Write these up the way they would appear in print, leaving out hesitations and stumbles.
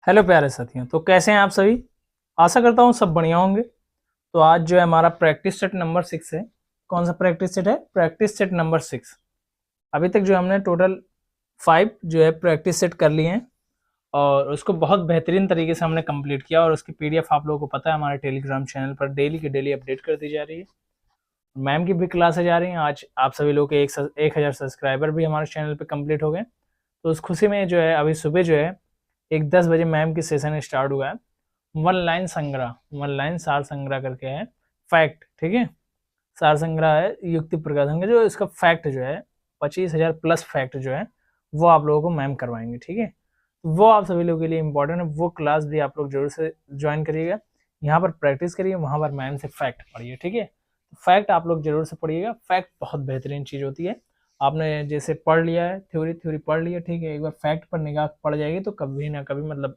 Hello प्यारे साथियों, तो कैसे हैं आप सभी। आशा करता हूँ सब बढ़िया होंगे। तो आज जो है हमारा प्रैक्टिस सेट नंबर 6 है। कौन सा प्रैक्टिस सेट है? Practice set number 6। अभी तक जो हमने टोटल 5 जो है प्रैक्टिस सेट कर लिए हैं और उसको बहुत बेहतरीन तरीके से हमने कंप्लीट किया और उसकी पीडीएफ आप लोगों को पता है हमारे टेलीग्राम चैनल पर डेली की डेली अपडेट कर दी जा रही है। मैम की भी क्लासेज आ रही हैं। आज आप सभी लोग के 1000 सब्सक्राइबर भी हमारे चैनल पर कंप्लीट हो गए। तो उस खुशी में जो है अभी सुबह जो है एक 10 बजे मैम की सेशन स्टार्ट हुआ है। वन लाइन संग्रह, वन लाइन सार संग्रह करके है फैक्ट, ठीक है। सार संग्रह है युक्ति प्रकाशन का, जो इसका फैक्ट जो है 25,000 प्लस फैक्ट जो है वो आप लोगों को मैम करवाएंगे, ठीक है। वो आप सभी लोगों के लिए इंपॉर्टेंट है। वो क्लास भी आप लोग जरूर से ज्वाइन करिएगा। यहाँ पर प्रैक्टिस करिए, वहां पर मैम से फैक्ट पढ़िए, ठीक है। फैक्ट आप लोग जरूर से पढ़िएगा। फैक्ट बहुत बेहतरीन चीज होती है। आपने जैसे पढ़ लिया है, थ्योरी थ्योरी पढ़ लिया, ठीक है, एक बार फैक्ट पर निगाह पड़ जाएगी तो कभी ना कभी मतलब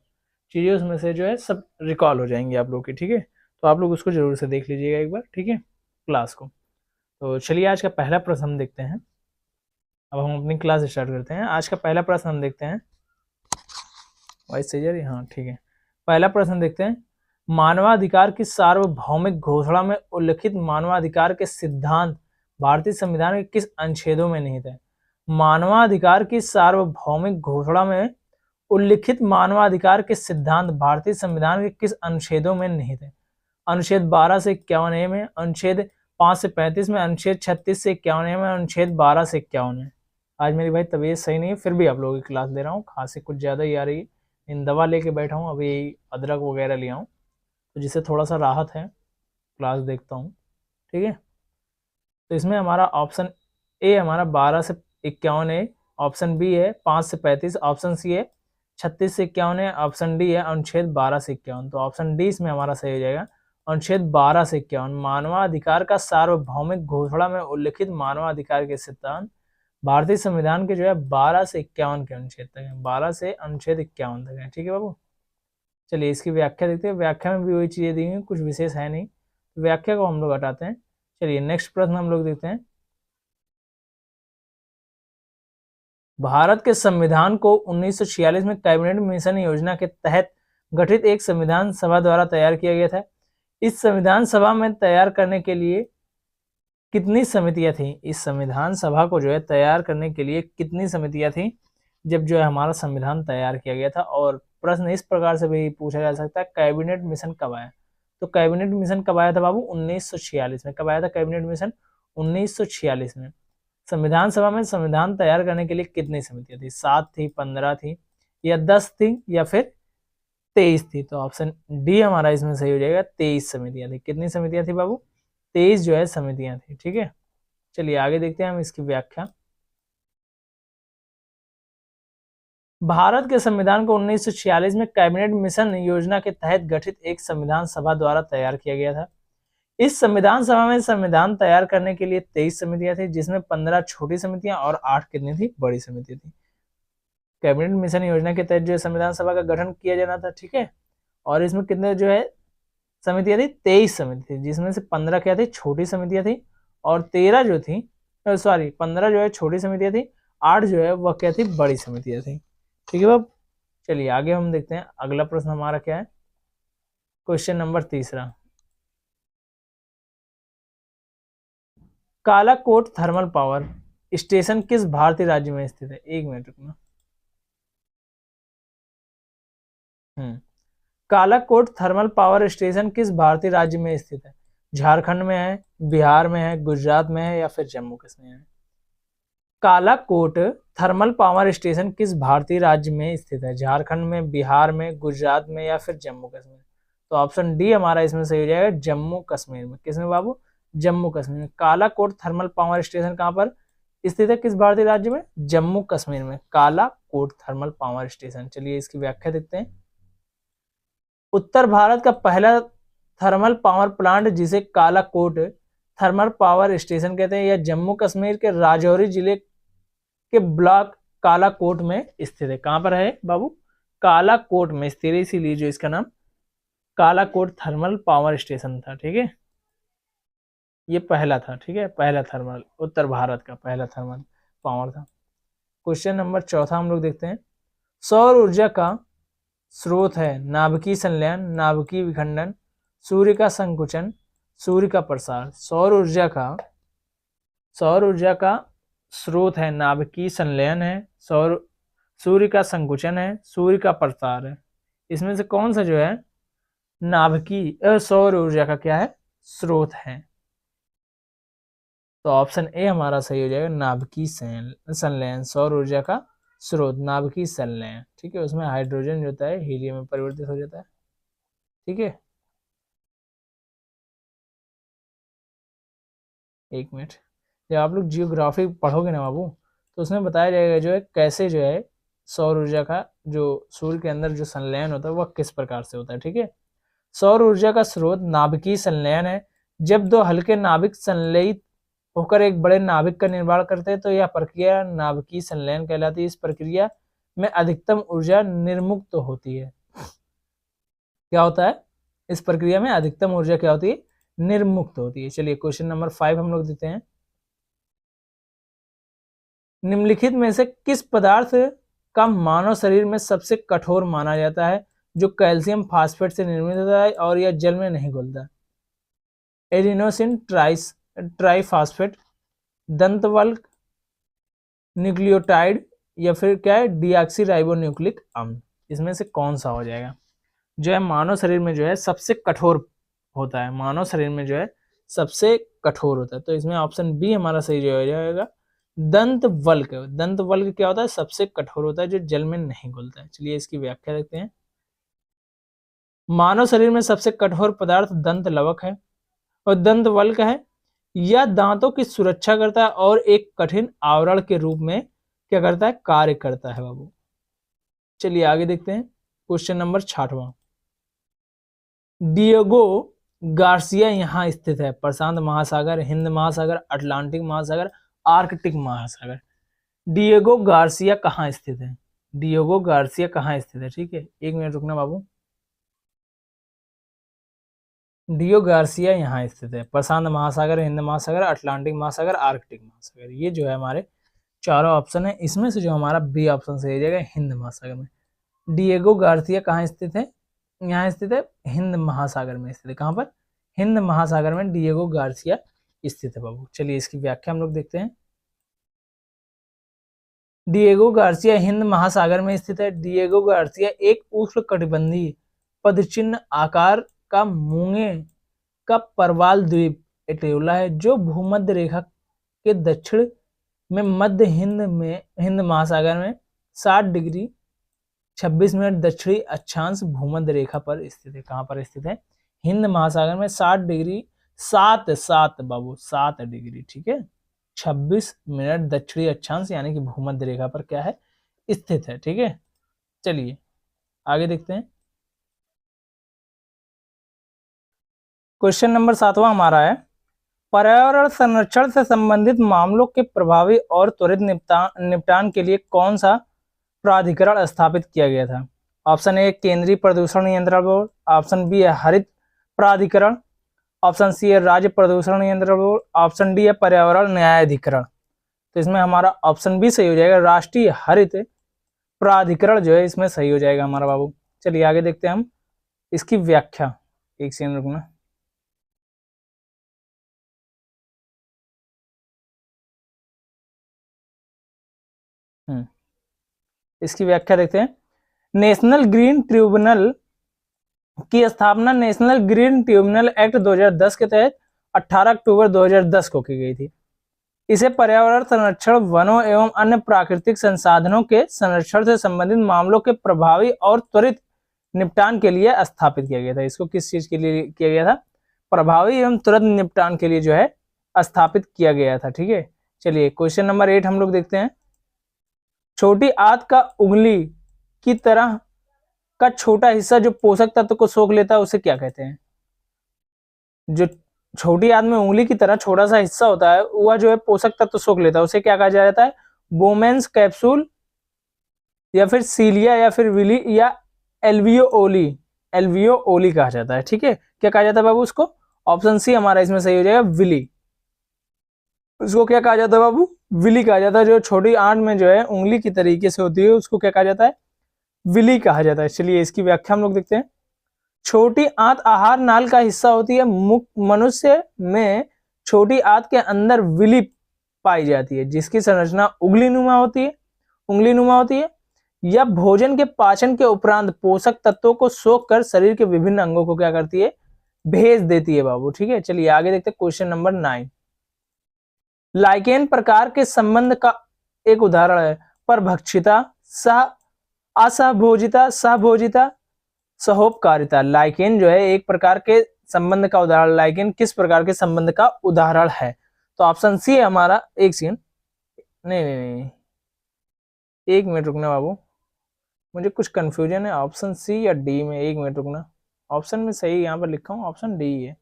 चीजें उसमें से जो है सब रिकॉल हो जाएंगी आप लोग की, ठीक है। तो आप लोग उसको जरूर से देख लीजिएगा एक बार, ठीक है, क्लास को। तो चलिए आज का पहला प्रश्न हम देखते हैं। अब हम अपनी क्लास स्टार्ट करते हैं। आज का पहला प्रश्न हम देखते हैं। वाइस सही जा रही है? हाँ ठीक है। पहला प्रश्न देखते हैं। मानवाधिकार की सार्वभौमिक घोषणा में उल्लिखित मानवाधिकार के सिद्धांत भारतीय संविधान के किस अनुच्छेदों में निहित है? मानवाधिकार की सार्वभौमिक घोषणा में उल्लिखित मानवाधिकार के सिद्धांत भारतीय संविधान के किस अनुच्छेदों में निहित है? अनुच्छेद 12 से 51 में, अनुच्छेद 5 से 35 में, अनुच्छेद 36 से 51 में, अनुच्छेद 12 से 51 में। आज मेरी भाई तबीयत सही नहीं है, फिर भी आप लोगों की क्लास ले रहा हूँ। खांसी कुछ ज्यादा ही आ रही है। इन दवा लेके बैठा हूँ, अभी अदरक वगैरह लिया हूँ तो जिससे थोड़ा सा राहत है। क्लास देखता हूँ, ठीक है। तो इसमें हमारा ऑप्शन ए हमारा 12 से 51 है, ऑप्शन बी है 5 से 35, ऑप्शन सी है 36 से 51 है, ऑप्शन डी है अनुच्छेद 12 से 51। तो ऑप्शन डी इसमें हमारा सही हो जाएगा, अनुच्छेद 12 से 51। मानवाधिकार का सार्वभौमिक घोषणा में उल्लिखित मानवाधिकार के सिद्धांत भारतीय संविधान के जो है 12 से 51 के अनुच्छेद तक है, 12 से अनुच्छेद 51 तक है, ठीक है बाबू। चलिए इसकी व्याख्या देखते हैं। व्याख्या में भी वही चीजें दी हैं, कुछ विशेष है नहीं, व्याख्या को हम लोग हटाते हैं। चलिए नेक्स्ट प्रश्न हम लोग देखते हैं। भारत के संविधान को 1946 में कैबिनेट मिशन योजना के तहत गठित एक संविधान सभा द्वारा तैयार किया गया था। इस संविधान सभा में तैयार करने के लिए कितनी समितियां थी? इस संविधान सभा को जो है तैयार करने के लिए कितनी समितियां थी जब जो है हमारा संविधान तैयार किया गया था? और प्रश्न इस प्रकार से भी पूछा जा सकता है, कैबिनेट मिशन कब आया? तो कैबिनेट मिशन कब आया था बाबू? 1946 में। कब आया था कैबिनेट मिशन? 1946 में। संविधान सभा में संविधान तैयार करने के लिए कितनी समितियां थी? 7 थी, 15 थी, या 10 थी, या फिर 23 थी? तो ऑप्शन डी हमारा इसमें सही हो जाएगा, 23 समितियां थी। कितनी समितियां थी बाबू? 23 जो है समितियां थी, ठीक है। चलिए आगे देखते हैं हम इसकी व्याख्या। भारत के संविधान को 1946 में कैबिनेट मिशन योजना के तहत गठित एक संविधान सभा द्वारा तैयार किया गया था। इस संविधान सभा में संविधान तैयार करने के लिए 23 समितियां थी, जिसमें 15 छोटी समितियां और 8 कितनी थी? बड़ी समितियां थी। कैबिनेट मिशन योजना के तहत जो है संविधान सभा का गठन किया जाना था, ठीक है। और इसमें कितने जो है समितियां थी? 23 समिति थी, जिसमें से 15 क्या थी? छोटी समितियां थी, और 13 जो थी, सॉरी 15 जो है छोटी समितियां थी, 8 जो है वह क्या थी? बड़ी समितियां थी, ठीक है बाब। चलिए आगे हम देखते हैं। अगला प्रश्न हमारा क्या है? Question number 3। Kalakot thermal power station किस भारतीय राज्य में स्थित है? एक मिनट रुकना। कालाकोट थर्मल पावर स्टेशन किस भारतीय राज्य में स्थित है? झारखंड में है, बिहार में है, गुजरात में है, या फिर जम्मू कश्मीर में? कालाकोट थर्मल पावर स्टेशन किस भारतीय राज्य में स्थित है? झारखंड में, बिहार में, गुजरात में, या फिर जम्मू कश्मीर? तो ऑप्शन डी हमारा इसमें सही हो जाएगा, जम्मू कश्मीर में। किसमें बाबू? जम्मू कश्मीर में। कालाकोट थर्मल पावर स्टेशन कहाँ पर स्थित है? किस भारतीय राज्य में? जम्मू कश्मीर में कालाकोट थर्मल पावर स्टेशन। चलिए इसकी व्याख्या देखते हैं। उत्तर भारत का पहला थर्मल पावर प्लांट जिसे कालाकोट थर्मल पावर स्टेशन कहते हैं, यह जम्मू कश्मीर के राजौरी जिले के ब्लॉक कालाकोट में स्थित है। कहां पर है बाबू? कालाकोट में स्थित है, इसीलिए जो इसका नाम कालाकोट थर्मल पावर स्टेशन था, ठीक है। ये पहला था, ठीक है, पहला थर्मल, उत्तर भारत का पहला थर्मल पावर था। क्वेश्चन नंबर 4 हम लोग देखते हैं। सौर ऊर्जा का स्रोत है नाभिकीय संलयन, नाभिकीय विखंडन, सूर्य का संकुचन, सूर्य का प्रसार। सौर ऊर्जा का स्रोत है नाभिकीय संलयन है, सूर्य का संकुचन है, सूर्य का प्रसार है। इसमें से कौन सा जो है नाभिकीय सौर ऊर्जा का क्या है स्रोत है? तो ऑप्शन ए हमारा सही हो जाएगा, नाभिकीय संलयन, सौर ऊर्जा का स्रोत नाभिकीय संलयन। ठीक है, उसमें हाइड्रोजन जो होता है हीलियम में परिवर्तित हो जाता है। ठीक है, एक मिनट, जब आप लोग जियोग्राफी पढ़ोगे ना बाबू, तो उसमें बताया जाएगा जो है कैसे जो है सौर ऊर्जा का जो सूर्य के अंदर जो संलयन होता है वह किस प्रकार से होता है। ठीक है, सौर ऊर्जा का स्रोत नाभिकीय संलयन है। जब दो हल्के नाभिक संलयित होकर एक बड़े नाभिक का निर्माण करते हैं तो यह प्रक्रिया नाभिकीय संलयन कहलाती है। इस प्रक्रिया में अधिकतम ऊर्जा निर्मुक्त होती है। क्या होता है? इस प्रक्रिया में अधिकतम ऊर्जा क्या होती है? निर्मुक्त होती है। चलिए क्वेश्चन नंबर 5 हम लोग देते हैं। निम्नलिखित में से किस पदार्थ का मानव शरीर में सबसे कठोर माना जाता है जो कैल्शियम फास्फेट से निर्मित होता है और यह जल में नहीं घुलता? एडिनोसिन ट्राइफॉस्फेट, दंतवल्क, न्यूक्लियोटाइड, या फिर क्या है डीऑक्सीराइबोन्यूक्लिक अम्ल। इसमें से कौन सा हो जाएगा जो है मानव शरीर में जो है सबसे कठोर होता है? मानव शरीर में जो है सबसे कठोर होता है, तो इसमें ऑप्शन बी हमारा सही हो जाएगा, दंतवल्क। दंतवल्क क्या होता है? सबसे कठोर होता है जो जल में नहीं घुलता है। चलिए इसकी व्याख्या देखते हैं। मानव शरीर में सबसे कठोर पदार्थ दंत लवक है और दंतवल्क है। यह दांतों की सुरक्षा करता है और एक कठिन आवरण के रूप में क्या करता है? कार्य करता है बाबू। चलिए आगे देखते हैं क्वेश्चन नंबर 6वां। डिएगो गार्सिया यहाँ स्थित है? प्रशांत महासागर, हिंद महासागर, अटलांटिक महासागर, आर्कटिक महासागर। डिएगो गार्सिया कहाँ स्थित है? डिएगो गार्सिया कहाँ स्थित है? ठीक है, एक मिनट रुकना बाबू। डियो गार्सिया यहाँ स्थित है। प्रशांत महासागर, हिंद महासागर, अटलांटिक महासागर, आर्कटिक महासागर। ये जो है हमारे चारों ऑप्शन है, इसमें से जो हमारा बी ऑप्शन सही जाएगा हिंद महासागर में। डिएगो गार्सिया कहाँ स्थित है? यहाँ स्थित है हिंद महासागर में स्थित है। कहाँ पर? हिंद महासागर में डिएगो गार्सिया स्थित है बाबू। चलिए इसकी व्याख्या हम लोग देखते हैं। डिएगो गार्सिया हिंद महासागर में स्थित है। डिएगो गार्सिया एक उष्णकटिबंधीय पदचिन्ह आकार का मूंगे का परवाल द्वीप एटेउला है जो भूमध्य रेखा के दक्षिण में मध्य हिंद महासागर में 60 डिग्री 26 मिनट दक्षिणी अक्षांश भूमध्य रेखा पर स्थित है। कहाँ पर स्थित है? हिंद महासागर में 60 डिग्री 7 बाबू 7 डिग्री, ठीक है, 26 मिनट दक्षिणी अक्षांश यानी कि भूमध्य रेखा पर क्या है? स्थित है। ठीक है, चलिए आगे देखते हैं। क्वेश्चन नंबर 7वां हमारा है, पर्यावरण संरक्षण से संबंधित मामलों के प्रभावी और त्वरित निपटान के लिए कौन सा प्राधिकरण स्थापित किया गया था? ऑप्शन ए केंद्रीय प्रदूषण नियंत्रण बोर्ड, ऑप्शन बी है हरित प्राधिकरण, ऑप्शन सी है राज्य प्रदूषण नियंत्रण बोर्ड, ऑप्शन डी है पर्यावरण न्यायाधिकरण। तो इसमें हमारा ऑप्शन बी सही हो जाएगा, राष्ट्रीय हरित प्राधिकरण जो है इसमें सही हो जाएगा हमारा बाबू। चलिए आगे देखते हैं हम इसकी व्याख्या। एक सेकंड रुकना। इसकी व्याख्या देखते हैं। नेशनल ग्रीन ट्रिब्यूनल की स्थापना नेशनल ग्रीन ट्रिब्यूनल एक्ट 2010 के तहत 18 अक्टूबर 2010 को की गई थी। इसे पर्यावरण संरक्षण, वनों एवं अन्य प्राकृतिक संसाधनों के संरक्षण से संबंधित मामलों के प्रभावी और त्वरित निपटान के लिए स्थापित किया गया था। इसको किस चीज के लिए किया गया था? प्रभावी एवं तुरंत निपटान के लिए जो है स्थापित किया गया था। ठीक है, चलिए क्वेश्चन नंबर 8 हम लोग देखते हैं। छोटी आंत का उंगली की तरह का छोटा हिस्सा जो पोषक तत्व को सोख लेता है उसे क्या कहते हैं? जो छोटी आंत में उंगली की तरह छोटा सा हिस्सा होता है वह जो है पोषक तत्व सोख लेता है उसे क्या कहा जाता है? बोमेंस कैप्सूल, या फिर सीलिया, या फिर विली, या एल्वियोओली। एल्वियोओली कहा जाता है। ठीक है, क्या कहा जाता है बाबू उसको? ऑप्शन सी हमारा इसमें सही हो जाएगा, विली। उसको क्या कहा जाता है बाबू? विली कहा जाता है। जो छोटी आंत में जो है उंगली की तरीके से होती है उसको क्या कहा जाता है? विली कहा जाता है। चलिए इसकी व्याख्या हम लोग देखते हैं। छोटी आंत आहार नाल का हिस्सा होती है। मनुष्य में छोटी आंत के अंदर विली पाई जाती है, जिसकी संरचना उंगलीनुमा होती है। यह भोजन के पाचन के उपरांत पोषक तत्वों को सोख कर शरीर के विभिन्न अंगों को क्या करती है, भेज देती है बाबू। ठीक है, चलिए आगे देखते हैं क्वेश्चन नंबर 9। लाइकेन प्रकार के संबंध का एक उदाहरण है। परभक्षिता, असहभोजिता, सहभोजिता, सहोपकारिता। लाइकेन जो है एक प्रकार के संबंध का उदाहरण। लाइकेन किस प्रकार के संबंध का उदाहरण है? तो ऑप्शन सी है हमारा। एक सेकंड, नहीं, एक मिनट रुकना बाबू, मुझे कुछ कंफ्यूजन है ऑप्शन सी या डी में। एक मिनट रुकना, ऑप्शन में सही यहाँ पर लिखा हूँ, ऑप्शन डी है।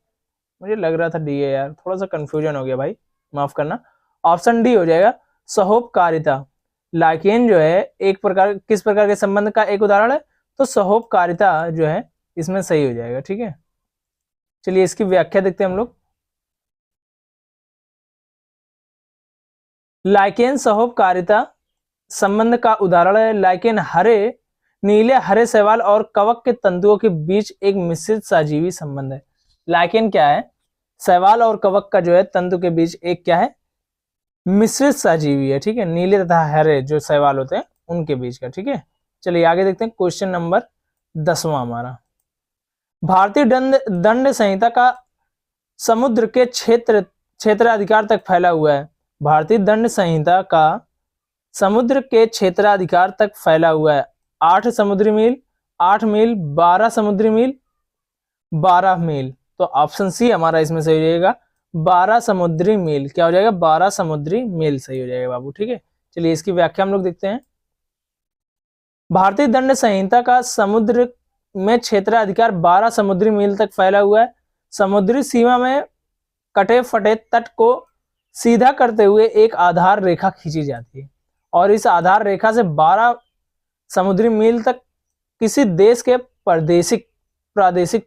मुझे लग रहा था डी है यार, थोड़ा सा कंफ्यूजन हो गया भाई, माफ करना। ऑप्शन डी हो जाएगा, सहोपकारिता। लाइकेन जो है एक प्रकार, किस प्रकार के संबंध का एक उदाहरण है? तो सहोपकारिता जो है इसमें सही हो जाएगा। ठीक है, चलिए इसकी व्याख्या देखते हैं हम लोग। लाइकेन सहोपकारिता संबंध का उदाहरण है। लाइकेन नीले हरे शैवाल और कवक के तंतुओं के बीच एक मिश्रित सजीवी संबंध है। लाइकेन क्या है? शैवाल और कवक का जो है तंतु के बीच एक क्या है, मिश्रित सजीवी है। ठीक है, नीले तथा हरे जो शैवाल होते हैं उनके बीच का। ठीक है, चलिए आगे देखते हैं क्वेश्चन नंबर 10वां हमारा। भारतीय दंड संहिता का समुद्र के क्षेत्राधिकार तक फैला हुआ है। भारतीय दंड संहिता का समुद्र के क्षेत्राधिकार तक फैला हुआ है। 8 समुद्री मील, 8 मील, 12 समुद्री मील, 12 मील। तो ऑप्शन सी हमारा इसमें सही हो जाएगा, 12 समुद्री मील। क्या हो जाएगा? 12 समुद्री मील सही हो जाएगा बाबू। ठीक है, चलिए इसकी व्याख्या हम लोग देखते हैं। भारतीय दंड संहिता का समुद्र में क्षेत्राधिकार 12 समुद्री मील तक फैला हुआ है। समुद्री सीमा में कटे फटे तट को सीधा करते हुए एक आधार रेखा खींची जाती है, और इस आधार रेखा से 12 समुद्री मील तक किसी देश के प्रादेशिक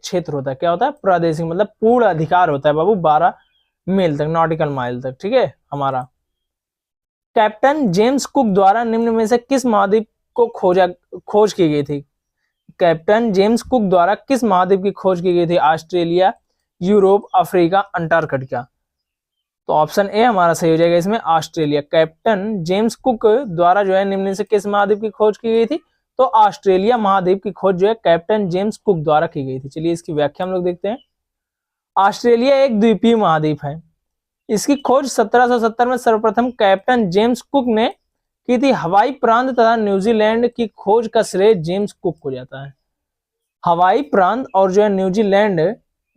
क्षेत्र होता है। क्या होता है? प्रादेशिक, मतलब पूर्ण अधिकार होता है बाबू 12 मील तक, नॉटिकल माइल तक। ठीक है, हमारा कैप्टन जेम्स कुक द्वारा निम्न में से किस महाद्वीप को खोज की गई थी? कैप्टन जेम्स कुक द्वारा किस महाद्वीप की खोज की गई थी? Australia, Europe, Africa, Antarctica. तो ऑप्शन ए हमारा सही हो जाएगा इसमें, ऑस्ट्रेलिया। कैप्टन जेम्स कुक द्वारा जो है निम्न से किस महाद्वीप की खोज की गई थी? तो ऑस्ट्रेलिया महाद्वीप की खोज जो है कैप्टन जेम्स कुक द्वारा की गई थी। चलिए इसकी व्याख्या हम लोग देखते हैं। ऑस्ट्रेलिया एक द्वीपीय महाद्वीप है। इसकी खोज 1770 में सर्वप्रथम कैप्टन जेम्स कुक ने की थी। हवाई प्रांत तथा न्यूजीलैंड की खोज का श्रेय जेम्स कुक को जाता है। हवाई प्रांत और जो है न्यूजीलैंड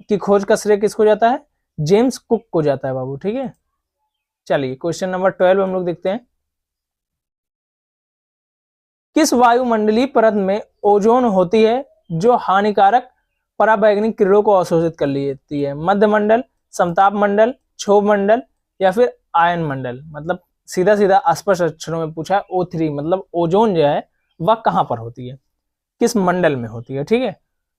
की खोज का श्रेय किसको जाता है? जेम्स कुक को जाता है बाबू। ठीक है, चलिए क्वेश्चन नंबर 12 हम लोग देखते हैं। किस वायुमंडलीय परत में ओजोन होती है जो हानिकारक पराबैंगनी किरणों को अवशोषित कर लेती है? मध्य मंडल, समताप मंडल, क्षोभ मंडल या फिर आयन मंडल। मतलब सीधा सीधा स्पष्ट अक्षरों में पूछा है, O3 मतलब ओजोन जो है वह कहां पर होती है, किस मंडल में होती है? ठीक है,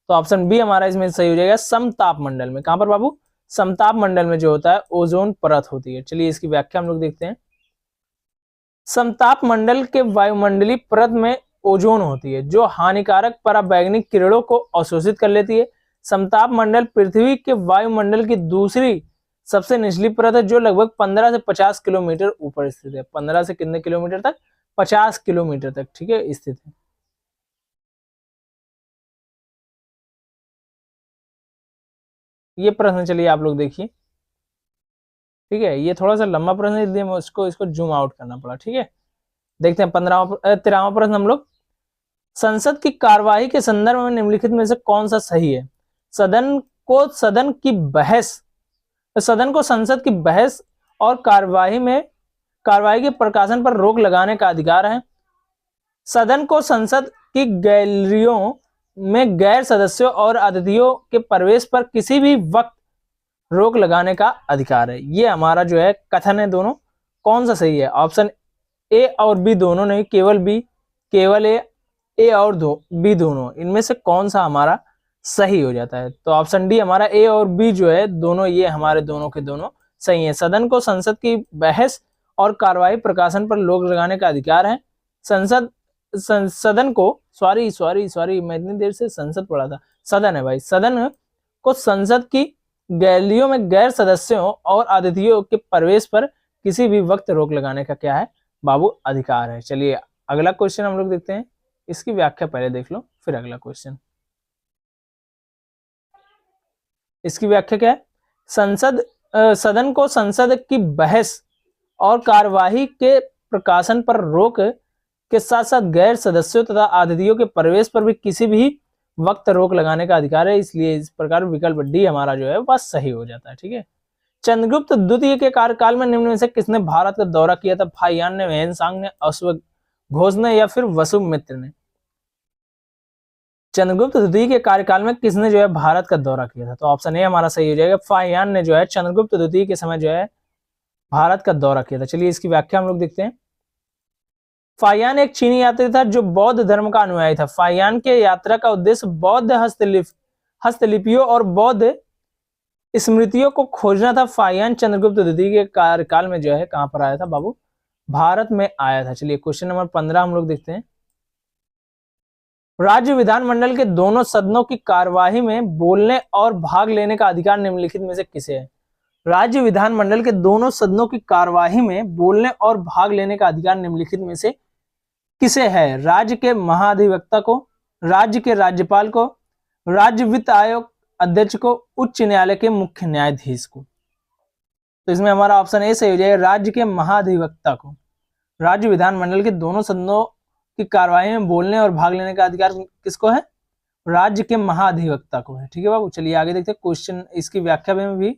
तो ऑप्शन बी हमारा इसमें सही हो जाएगा, समताप मंडल में। कहां पर बाबू? समताप मंडल में जो होता है ओजोन परत होती है। चलिए इसकी व्याख्या हम लोग देखते हैं। समताप मंडल के वायुमंडलीय परत में ओजोन होती है जो हानिकारक पराबैंगनी किरणों को अवशोषित कर लेती है। समताप मंडल पृथ्वी के वायुमंडल की दूसरी सबसे निचली परत है जो लगभग 15 से 50 किलोमीटर ऊपर स्थित है। 15 से कितने किलोमीटर तक? 50 किलोमीटर तक। ठीक है, स्थित है। ये प्रश्न चलिए आप लोग देखिए। ठीक है, ये थोड़ा सा लंबा प्रश्न है इसलिए इसको जूम आउट करना पड़ा। ठीक है, देखते हैं 13वां प्रश्न हम लोग। संसद की कार्यवाही के संदर्भ में निम्नलिखित में से कौन सा सही है? सदन को संसद की बहस और कार्यवाही के प्रकाशन पर रोक लगाने का अधिकार है। सदन को संसद की गैलरियों में गैर सदस्यों और अतिथियों के प्रवेश पर किसी भी वक्त रोक लगाने का अधिकार है। ये हमारा जो है कथन है, दोनों कौन सा सही है? ऑप्शन ए और बी दोनों नहीं, केवल बी, केवल ए और बी दोनों, इनमें से कौन सा हमारा सही हो जाता है? तो ऑप्शन डी हमारा ए और बी जो है दोनों, ये हमारे दोनों के दोनों सही है। सदन को संसद की बहस और कार्यवाही प्रकाशन पर रोक लगाने का अधिकार है। संसद सदन को, सॉरी मैं इतनी देर से संसद पढ़ा था, सदन है भाई, सदन को संसद की गैलरियों में गैर सदस्यों और अतिथियों के प्रवेश पर किसी भी वक्त रोक लगाने का क्या है बाबू, अधिकार है। चलिए अगला क्वेश्चन हम लोग देखते हैं, इसकी व्याख्या पहले देख लो फिर अगला क्वेश्चन। इसकी व्याख्या क्या है, सदन को संसद की बहस और कार्यवाही के प्रकाशन पर रोक के साथ साथ गैर सदस्यों तथा अतिथियों के प्रवेश पर भी किसी भी वक्त रोक लगाने का अधिकार है, इसलिए इस प्रकार विकल्प डी हमारा जो है वह सही हो जाता है। ठीक है, चंद्रगुप्त द्वितीय के कार्यकाल में निम्न में से किसने भारत का दौरा किया था, फाहियान ने, वेहनसांग ने, अश्वघोष ने या फिर वसुमित्र ने। चंद्रगुप्त द्वितीय के कार्यकाल में किसने जो है भारत का दौरा किया था, तो ऑप्शन ए हमारा सही हो जाएगा, फाहियान ने जो है चंद्रगुप्त द्वितीय के समय जो है भारत का दौरा किया था। चलिए इसकी व्याख्या हम लोग देखते हैं। फाहियान एक चीनी यात्री था जो बौद्ध धर्म का अनुयायी था। फाहियान के यात्रा का उद्देश्य बौद्ध हस्तलिपियों और बौद्ध स्मृतियों को खोजना था। फाहियान चंद्रगुप्त द्वितीय के कार्यकाल में जो है कहां पर आया था बाबू, भारत में आया था। चलिए क्वेश्चन नंबर 15 हम लोग देखते हैं। राज्य विधानमंडल के दोनों सदनों की कार्यवाही में बोलने और भाग लेने का अधिकार निम्नलिखित में से किसे है। राज्य विधानमंडल के दोनों सदनों की कार्यवाही में बोलने और भाग लेने का अधिकार निम्नलिखित में से किसे है। राज्य के महाधिवक्ता को, राज्य के राज्यपाल को, राज्य वित्त आयोग अध्यक्ष को, उच्च न्यायालय के मुख्य न्यायाधीश को। तो इसमें हमारा ऑप्शन ए सही हो जाएगा, राज्य के महाधिवक्ता को। राज्य विधानमंडल के दोनों सदनों की कार्यवाही में बोलने और भाग लेने का अधिकार किसको है, राज्य के महाधिवक्ता को है। ठीक है बाबू, चलिए आगे देखते हैं क्वेश्चन, इसकी व्याख्या में भी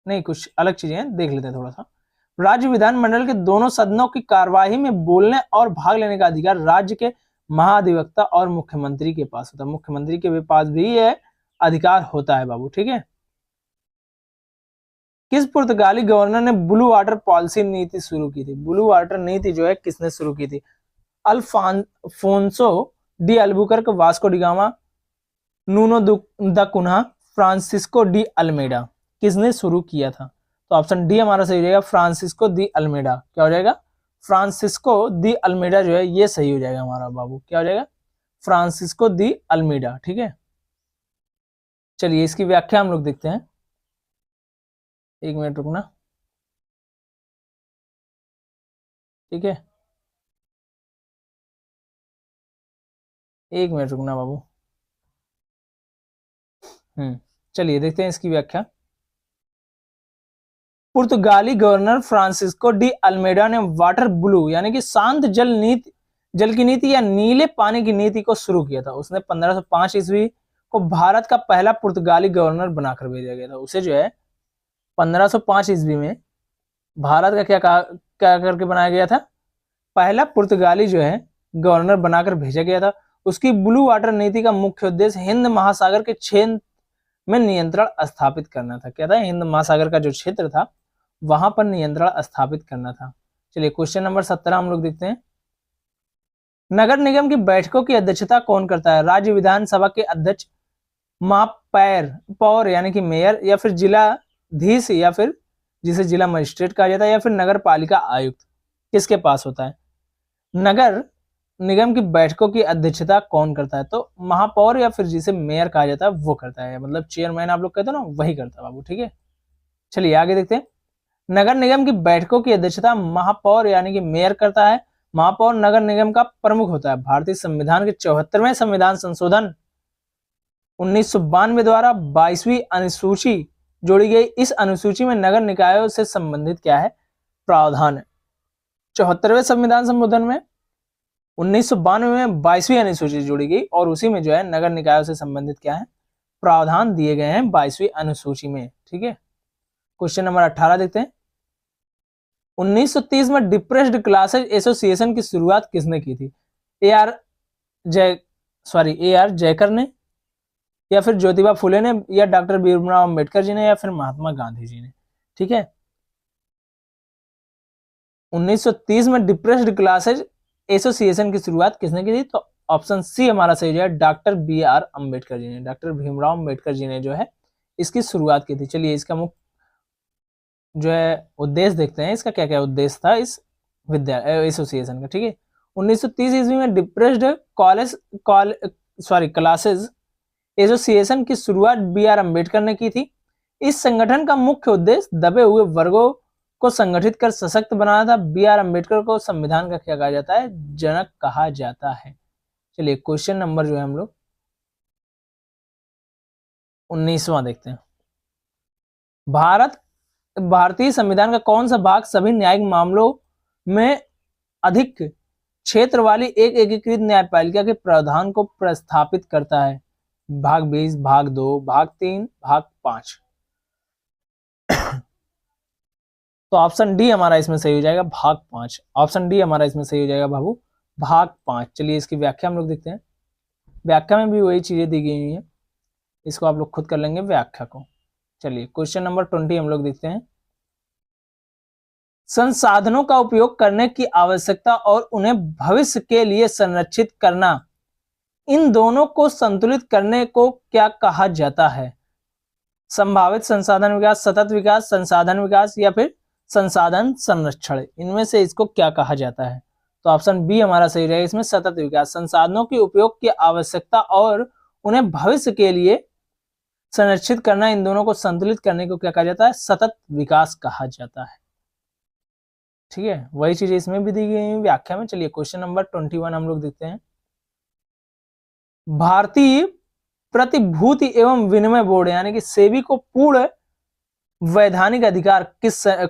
नहीं कुछ अलग चीजें देख लेते हैं थोड़ा सा। राज्य विधानमंडल के दोनों सदनों की कार्यवाही में बोलने और भाग लेने का अधिकार राज्य के महाधिवक्ता और मुख्यमंत्री के पास होता है। मुख्यमंत्री के पास भी यह अधिकार होता है बाबू। ठीक है, किस पुर्तगाली गवर्नर ने ब्लू वाटर पॉलिसी नीति शुरू की थी। ब्लू वाटर नीति जो है किसने शुरू की थी, Alfonso de Albuquerque, Vasco da Gama, Nuno da Cunha, Francisco de Almeida. किसने शुरू किया था, तो ऑप्शन डी हमारा सही हो जाएगा, फ्रांसिस्को दी अल्मेडा। क्या हो जाएगा, फ्रांसिस्को दी अल्मेडा जो है ये सही हो जाएगा हमारा बाबू। क्या हो जाएगा, फ्रांसिस्को दी अल्मेडा। ठीक है, चलिए इसकी व्याख्या हम लोग देखते हैं, एक मिनट रुकना। ठीक है, एक मिनट रुकना बाबू। चलिए देखते हैं इसकी व्याख्या। पुर्तगाली गवर्नर फ्रांसिस्को डी अल्मेडा ने वाटर ब्लू यानी कि शांत जल की नीति या नीले पानी की नीति को शुरू किया था। उसने 1505 ईस्वी को भारत का पहला पुर्तगाली गवर्नर बनाकर भेजा गया था। उसे जो है 1505 ईस्वी में भारत का क्या करके बनाया गया था, पहला पुर्तगाली जो है गवर्नर बनाकर भेजा गया था। उसकी ब्लू वाटर नीति का मुख्य उद्देश्य हिंद महासागर के क्षेत्र में नियंत्रण स्थापित करना था। क्या था, हिंद महासागर का जो क्षेत्र था वहां पर नियंत्रण स्थापित करना था। चलिए क्वेश्चन नंबर 17 हम लोग देखते हैं। नगर निगम की बैठकों की अध्यक्षता कौन करता है। राज्य विधानसभा के अध्यक्ष, महापौर यानी कि मेयर, या फिर जिलाधीश, या फिर जिसे जिला मजिस्ट्रेट कहा जाता है, या फिर नगर पालिका आयुक्त, किसके पास होता है। नगर निगम की बैठकों की अध्यक्षता कौन करता है, तो महापौर या फिर जिसे मेयर कहा जाता है वो करता है, मतलब चेयरमैन आप लोग कहते हो ना, वही करता है बाबू। ठीक है, चलिए आगे देखते हैं। नगर निगम की बैठकों की अध्यक्षता महापौर यानी कि मेयर करता है। महापौर नगर निगम का प्रमुख होता है। भारतीय संविधान के 74वें संविधान संशोधन 1992 द्वारा 22वीं अनुसूची जोड़ी गई। इस अनुसूची में नगर निकायों से संबंधित क्या है, प्रावधान है। 74वें संविधान संशोधन में 1992 में 22वीं अनुसूची जोड़ी गई और उसी में जो है नगर निकायों से संबंधित क्या है, प्रावधान दिए गए हैं 22वीं अनुसूची में। ठीक है, क्वेश्चन नंबर 18 देखते हैं। 1930 में डिप्रेस्ड क्लासेज एसोसिएशन की शुरुआत किसने की थी। ए आर जयकर ने, या फिर ज्योतिबा फुले ने, या डॉक्टर भीमराव अम्बेडकर जी ने, या फिर महात्मा गांधी जी ने। ठीक है, 1930 में डिप्रेस्ड क्लासेज एसोसिएशन की शुरुआत किसने की थी, तो ऑप्शन सी हमारा सही जो है, doctor B are Ambedkar ji ने, डॉक्टर भीमराव अम्बेडकर जी ने जो है इसकी शुरुआत की थी। चलिए इसका मुख्य जो है उद्देश्य देखते हैं, इसका क्या क्या उद्देश्य था इस एसोसिएशन का। ठीक है, 1930 ईस्वी में डिप्रेस्ड क्लासेस एसोसिएशन की शुरुआत बी आर अम्बेडकर ने की थी। इस संगठन का मुख्य उद्देश्य दबे हुए वर्गों को संगठित कर सशक्त बनाना था। बी आर अम्बेडकर को संविधान का क्या कहा जाता है? जनक कहा जाता है। चलिए क्वेश्चन नंबर जो है हम लोग 19वां देखते हैं। भारतीय संविधान का कौन सा भाग सभी न्यायिक मामलों में अधिक क्षेत्र वाली एक एकीकृत न्यायपालिका के प्रावधान को प्रस्थापित करता है? भाग 20, भाग 2, भाग 3, भाग 5। तो ऑप्शन डी हमारा इसमें सही हो जाएगा, भाग 5। ऑप्शन डी हमारा इसमें सही हो जाएगा बाबू, भाग 5। चलिए इसकी व्याख्या हम लोग देखते हैं। व्याख्या में भी वही चीजें दी गई हुई है, इसको आप लोग खुद कर लेंगे व्याख्या को। चलिए क्वेश्चन नंबर 20 हम लोग देखते हैं। संसाधनों का उपयोग करने की आवश्यकता और उन्हें भविष्य के लिए संरक्षित करना, इन दोनों को संतुलित करने को क्या कहा जाता है? संभावित संसाधन विकास, सतत विकास, संसाधन विकास या फिर संसाधन संरक्षण, इनमें से इसको क्या कहा जाता है? तो ऑप्शन बी हमारा सही रहेगा इसमें, सतत विकास। संसाधनों के उपयोग की आवश्यकता और उन्हें भविष्य के लिए संरक्षित करना, इन दोनों को संतुलित करने को क्या कहा जाता है? सतत विकास कहा जाता है। ठीक है, वही चीज इसमें भी दी गई व्याख्या में। चलिए क्वेश्चन नंबर 21 हम लोग देखते हैं। भारतीय प्रतिभूति एवं विनिमय बोर्ड यानी कि सेबी को पूर्ण वैधानिक अधिकार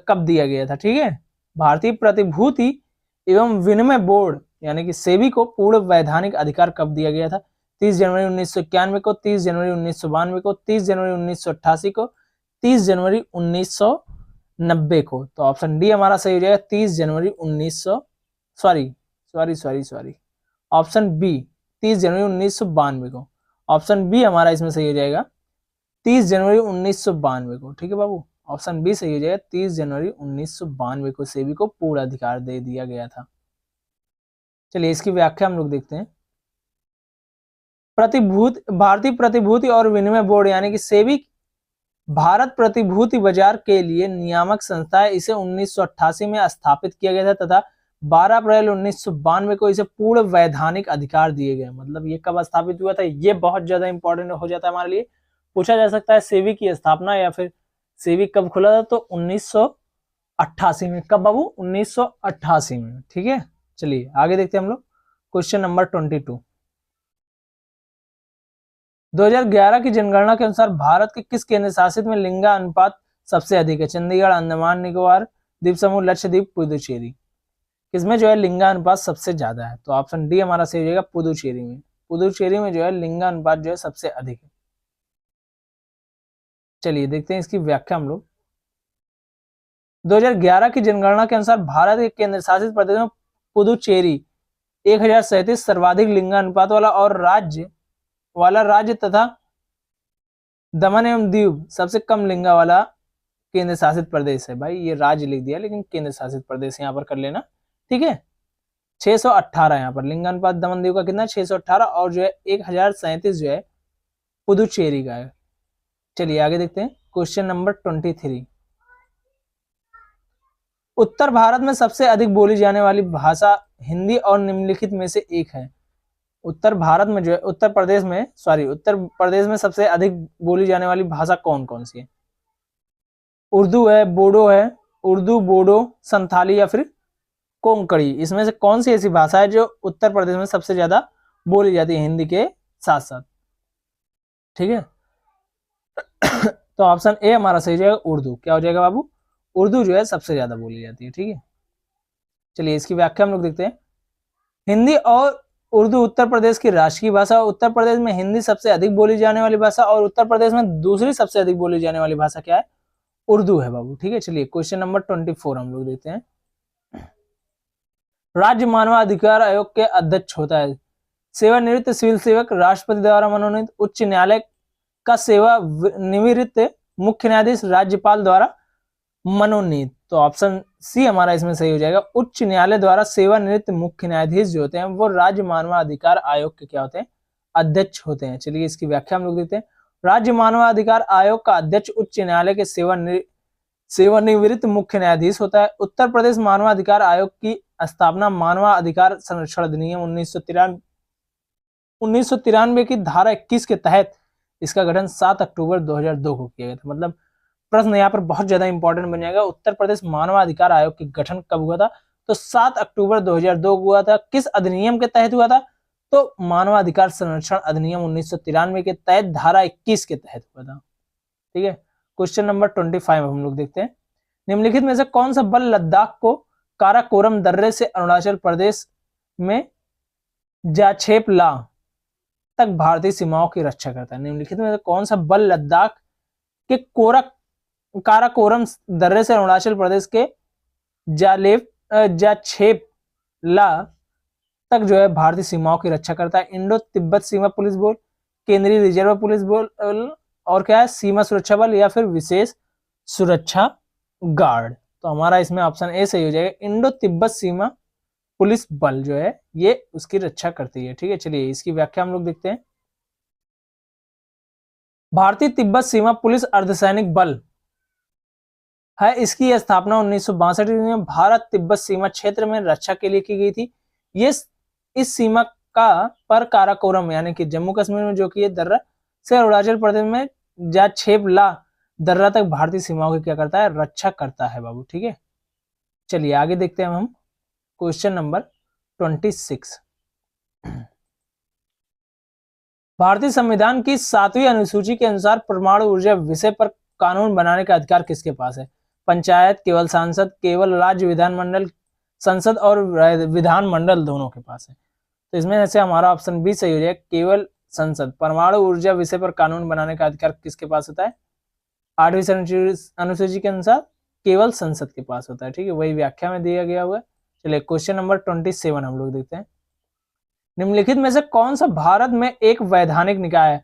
कब दिया गया था? ठीक है, भारतीय प्रतिभूति एवं विनिमय बोर्ड यानी कि सेबी को पूर्ण वैधानिक अधिकार कब दिया गया था? 30 जनवरी 1991 को, 30 जनवरी 1992 को, 30 जनवरी 1988 को, 30 जनवरी 1990 को। तो ऑप्शन डी हमारा सही हो जाएगा, 30 जनवरी 1900 सॉरी ऑप्शन बी 30 जनवरी 1992 को। ऑप्शन बी हमारा इसमें सही हो जाएगा 30 जनवरी 1992 को। ठीक है बाबू, ऑप्शन बी सही हो जाएगा, 30 जनवरी 1992 को सेबी को पूर्ण अधिकार दे दिया गया था। चलिए इसकी व्याख्या हम लोग देखते हैं। भारतीय प्रतिभूति और विनिमय बोर्ड यानी कि सेबी भारत प्रतिभूति बाजार के लिए नियामक संस्था है। इसे 1988 में स्थापित किया गया था तथा 12 अप्रैल 1992 को इसे पूर्ण वैधानिक अधिकार दिए गए। मतलब ये कब स्थापित हुआ था? ये बहुत ज्यादा इंपॉर्टेंट हो जाता है हमारे लिए। पूछा जा सकता है सेबी की स्थापना या फिर सेबी कब खुला था? तो 1988 में। कब बाबू? 1988 में। ठीक है, चलिए आगे देखते हैं हम लोग क्वेश्चन नंबर 22। 2011 की जनगणना के अनुसार भारत के किस केंद्र शासित में लिंगा अनुपात सबसे अधिक है? चंडीगढ़, अंडमान निकोबार द्वीप समूह, लक्षद्वीप, पुदुचेरी। किसमें जो है लिंगा अनुपात सबसे ज्यादा है? तो ऑप्शन डी हमारा सही हो जाएगा, पुदुचेरी में। पुदुचेरी में जो है लिंगा अनुपात जो है सबसे अधिक है। चलिए देखते हैं इसकी व्याख्या हम लोग। 2011 की जनगणना के अनुसार भारत के केंद्र शासित प्रदेश में पुदुचेरी 1037 सर्वाधिक लिंगानुपात वाला राज्य तथा दमन एवं दीव सबसे कम लिंगा वाला केंद्र शासित प्रदेश है। भाई ये राज्य लिख दिया लेकिन केंद्र शासित प्रदेश यहाँ पर कर लेना। ठीक है, 618 यहाँ पर लिंगानुपात दमन दीव का कितना? 618 और जो है 1037 जो है पुदुचेरी का है। चलिए आगे देखते हैं क्वेश्चन नंबर 23। उत्तर भारत में सबसे अधिक बोली जाने वाली भाषा हिंदी और निम्नलिखित में से एक है। उत्तर भारत में जो है उत्तर प्रदेश में सबसे अधिक बोली जाने वाली भाषा कौन कौन सी है? उर्दू है, बोडो है, उर्दू, बोडो, संथाली या फिर कोंकणी। इसमें से कौन सी ऐसी भाषा है जो उत्तर प्रदेश में सबसे ज्यादा बोली जाती है हिंदी के साथ साथ? ठीक है, तो ऑप्शन ए हमारा सही जाएगा, उर्दू। क्या हो जाएगा बाबू? उर्दू जो है सबसे ज्यादा बोली जाती है। ठीक है, चलिए इसकी व्याख्या हम लोग देखते हैं। हिंदी और उर्दू उत्तर प्रदेश की राष्ट्रीय भाषा। उत्तर प्रदेश में हिंदी सबसे अधिक बोली जाने वाली भाषा और उत्तर प्रदेश में दूसरी सबसे अधिक बोली जाने वाली भाषा क्या है? उर्दू है बाबू। ठीक है, चलिए क्वेश्चन नंबर 24 हम लोग देखते हैं। राज्य मानवाधिकार आयोग के अध्यक्ष होता है सेवानिवृत्त सिविल सेवक, राष्ट्रपति द्वारा मनोनीत, उच्च न्यायालय का सेवानिवृत्त मुख्य न्यायाधीश, राज्यपाल द्वारा मनोनीत। तो ऑप्शन सी हमारा इसमें सही हो जाएगा, उच्च न्यायालय द्वारा सेवानिवृत्त मुख्य न्यायाधीश जो होते हैं वो राज्य मानवाधिकार आयोग के क्या होते हैं? अध्यक्ष होते हैं। चलिए इसकी व्याख्या हम लोग देते हैं। राज्य मानवाधिकार आयोग का अध्यक्ष उच्च न्यायालय के सेवानिवृत्त मुख्य न्यायाधीश होता है। उत्तर प्रदेश मानवाधिकार आयोग की स्थापना मानवाधिकार संरक्षण अधिनियम 1993 की धारा 21 के तहत इसका गठन 7 अक्टूबर 2002 को किया गया था। मतलब प्रश्न यहाँ पर बहुत ज्यादा इंपॉर्टेंट बन जाएगा। उत्तर प्रदेश मानवाधिकार आयोग के गठन कब हुआ था? तो 7 अक्टूबर 2002 को हुआ था। किस अधिनियम के तहत हुआ था? तो मानवाधिकार संरक्षण अधिनियम 1993 के तहत धारा 21 के तहत हुआ था। ठीक है, क्वेश्चन नंबर 25 हम लोग देखते हैं। निम्नलिखित में से कौन सा बल लद्दाख को काराकोरम दर्रे से अरुणाचल प्रदेश में जाछेपला तक भारतीय सीमाओं की रक्षा करता है? निम्नलिखित में से कौन सा बल लद्दाख के काराकोरम दर्रे से अरुणाचल प्रदेश के जाछेपला तक जो है भारतीय सीमाओं की रक्षा करता है? इंडो तिब्बत सीमा पुलिस बल, केंद्रीय रिजर्व पुलिस बल, और क्या है, सीमा सुरक्षा बल, या फिर विशेष सुरक्षा गार्ड? तो हमारा इसमें ऑप्शन ए सही हो जाएगा। इंडो तिब्बत सीमा पुलिस बल जो है ये उसकी रक्षा करती है। ठीक है, चलिए इसकी व्याख्या हम लोग देखते हैं। भारतीय तिब्बत सीमा पुलिस अर्धसैनिक बल है। इसकी स्थापना 1962 में भारत तिब्बत सीमा क्षेत्र में रक्षा के लिए की गई थी। ये इस सीमा का पर काराकोरम यानी कि जम्मू कश्मीर में जो कि ये दर्रा से अरुणाचल प्रदेश में जाछेपला दर्रा तक भारतीय सीमाओं की क्या करता है? रक्षा करता है बाबू। ठीक है, चलिए आगे देखते हैं हम क्वेश्चन नंबर 26। भारतीय संविधान की 7वीं अनुसूची के अनुसार परमाणु ऊर्जा विषय पर कानून बनाने का अधिकार किसके पास है? पंचायत, केवल सांसद, केवल राज्य विधानमंडल, संसद और विधानमंडल दोनों के पास है। तो इसमें से हमारा ऑप्शन बी सही हो जाएगा, केवल संसद। परमाणु ऊर्जा विषय पर कानून बनाने का अधिकार किसके पास होता है? 8वीं अनुसूची के अनुसार केवल संसद के पास होता है। ठीक है, वही व्याख्या में दिया गया हुआ है। चलिए क्वेश्चन नंबर 27 हम लोग देखते हैं। निम्नलिखित में से कौन सा भारत में एक वैधानिक निकाय है?